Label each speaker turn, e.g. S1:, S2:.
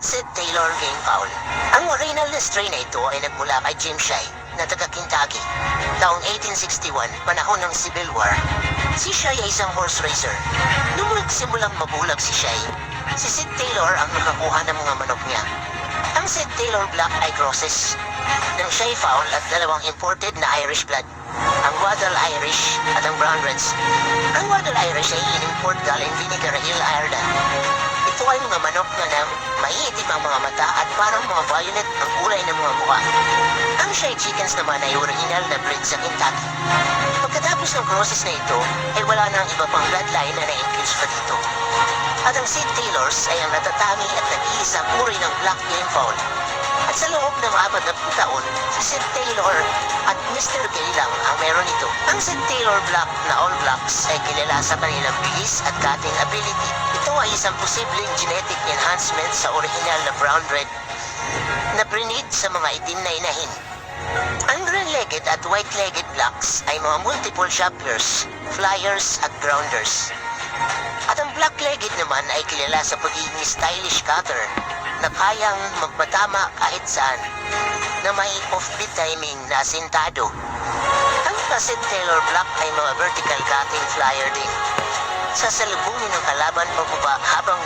S1: Sid Taylor Game Foul. Ang original na strain na ito ay nagmula kay Jim Shai na taga Kentucky. Taong 1861, panahon ng Civil War. Si Shai ay isang horse racer. Nung simulang mabulag si Shai, si Sid Taylor ang nakakuha ng mga manok niya. Ang Sid Taylor Black ay crosses ng Shai Fowl at dalawang imported na Irish blood, ang Waddell Irish at ang Brown Reds. Ang Waddell Irish ay inimport galing Vinegar Hill, Ireland. Ito ay mga manok na maiitim ang mga mata at parang mga violet ang kulay ng mga mukha. Ang Shai Chickens naman ay original na breed sa Kentucky. Pagkatapos ng crosses na ito, ay wala nang iba pang bloodline na na-infuse pa dito. At ang Sid Taylors ay ang natatangi at nag-iisang uri ng Black Game Fowl. At sa loob ng 40 taon, si Sid Taylor at Mr. Gay lang ang meron ito. Ang Sid Taylor Black na All Blacks ay kilala sa kanilang bilis at cutting ability. Ito ay isang posibleng genetic enhancement sa original na brown red na brinid sa mga itim na inahin. Ang green-legged at white-legged blacks ay mga multiple shopplers, flyers at grounders. At ang black-legged naman ay kilala sa pagiging stylish cutter na kayang magpatama kahit saan na may offbeat timing na asintado. Ang Sid Taylor Black ay mga vertical cutting flyer din. Sasalubungin ng kalaban pababa habang